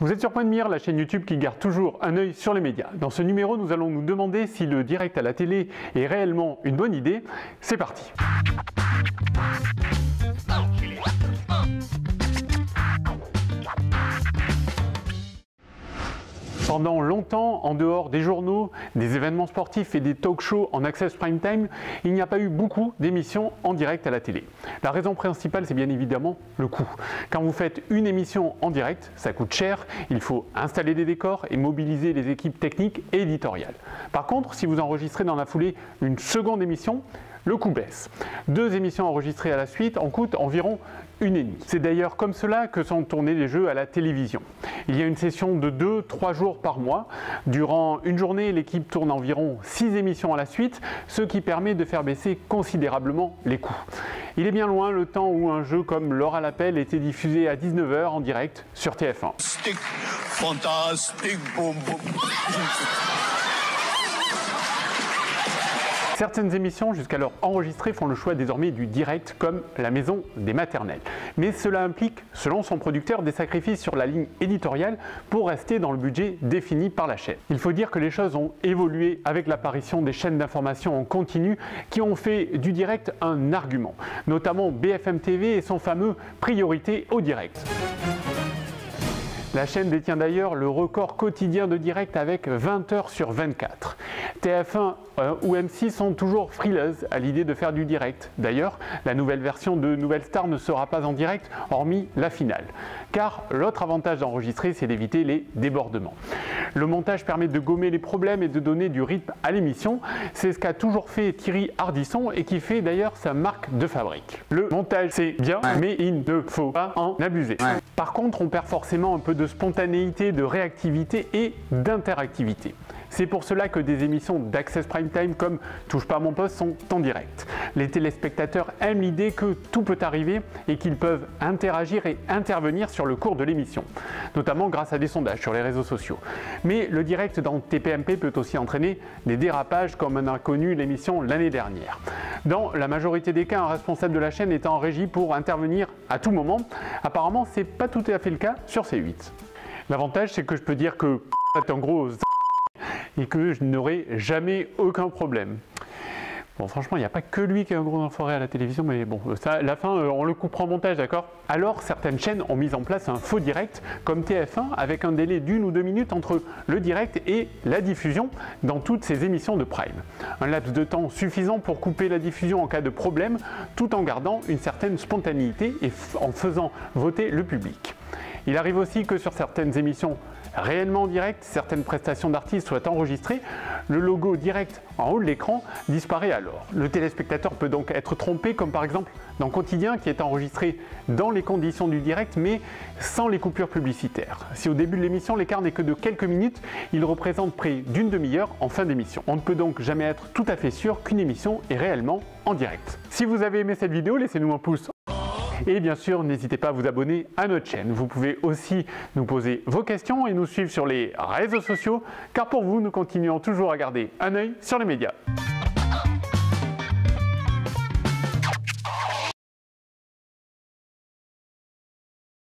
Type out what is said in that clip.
Vous êtes sur Point de Mire, la chaîne YouTube qui garde toujours un œil sur les médias. Dans ce numéro, nous allons nous demander si le direct à la télé est réellement une bonne idée. C'est parti! Pendant longtemps, en dehors des journaux, des événements sportifs et des talk-shows en access prime time, il n'y a pas eu beaucoup d'émissions en direct à la télé. La raison principale, c'est bien évidemment le coût. Quand vous faites une émission en direct, ça coûte cher, il faut installer des décors et mobiliser les équipes techniques et éditoriales. Par contre, si vous enregistrez dans la foulée une seconde émission, le coût baisse. 2 émissions enregistrées à la suite en coûtent environ 1,5. C'est d'ailleurs comme cela que sont tournés les jeux à la télévision. Il y a une session de 2-3 jours par mois. Durant une journée, l'équipe tourne environ 6 émissions à la suite, ce qui permet de faire baisser considérablement les coûts. Il est bien loin le temps où un jeu comme L'Or à l'appel était diffusé à 19 h en direct sur TF1. Fantastique, boum boum. Certaines émissions, jusqu'alors enregistrées, font le choix désormais du direct, comme La Maison des Maternelles. Mais cela implique, selon son producteur, des sacrifices sur la ligne éditoriale pour rester dans le budget défini par la chaîne. Il faut dire que les choses ont évolué avec l'apparition des chaînes d'information en continu qui ont fait du direct un argument, notamment BFM TV et son fameux priorité au direct. La chaîne détient d'ailleurs le record quotidien de direct avec 20 h sur 24. TF1 ou M6 sont toujours frileuses à l'idée de faire du direct. D'ailleurs, la nouvelle version de Nouvelle Star ne sera pas en direct, hormis la finale. Car l'autre avantage d'enregistrer, c'est d'éviter les débordements. Le montage permet de gommer les problèmes et de donner du rythme à l'émission. C'est ce qu'a toujours fait Thierry Ardisson et qui fait d'ailleurs sa marque de fabrique. Le montage, c'est bien, mais il ne faut pas en abuser. Par contre, on perd forcément un peu de spontanéité, de réactivité et d'interactivité. C'est pour cela que des émissions d'Access Prime Time comme Touche pas à mon poste sont en direct. Les téléspectateurs aiment l'idée que tout peut arriver et qu'ils peuvent interagir et intervenir sur le cours de l'émission, notamment grâce à des sondages sur les réseaux sociaux. Mais le direct dans TPMP peut aussi entraîner des dérapages comme on a connu l'émission l'année dernière. Dans la majorité des cas, un responsable de la chaîne est en régie pour intervenir à tout moment. Apparemment, c'est pas tout à fait le cas sur C8. L'avantage, c'est que je peux dire que c'est un gros et que je n'aurai jamais aucun problème. Bon, franchement, il n'y a pas que lui qui est un gros enfoiré à la télévision, mais bon, ça, la fin, on le coupera en montage, d'accord? Alors, certaines chaînes ont mis en place un faux direct, comme TF1, avec un délai d'1 ou 2 minutes entre le direct et la diffusion dans toutes ces émissions de Prime. Un laps de temps suffisant pour couper la diffusion en cas de problème, tout en gardant une certaine spontanéité et en faisant voter le public. Il arrive aussi que sur certaines émissions réellement en direct, certaines prestations d'artistes soient enregistrées, le logo direct en haut de l'écran disparaît alors. Le téléspectateur peut donc être trompé, comme par exemple dans Quotidien qui est enregistré dans les conditions du direct mais sans les coupures publicitaires. Si au début de l'émission l'écart n'est que de quelques minutes, il représente près d'une demi-heure en fin d'émission. On ne peut donc jamais être tout à fait sûr qu'une émission est réellement en direct. Si vous avez aimé cette vidéo, laissez-nous un pouce. Et bien sûr, n'hésitez pas à vous abonner à notre chaîne. Vous pouvez aussi nous poser vos questions et nous suivre sur les réseaux sociaux, car pour vous, nous continuons toujours à garder un œil sur les médias.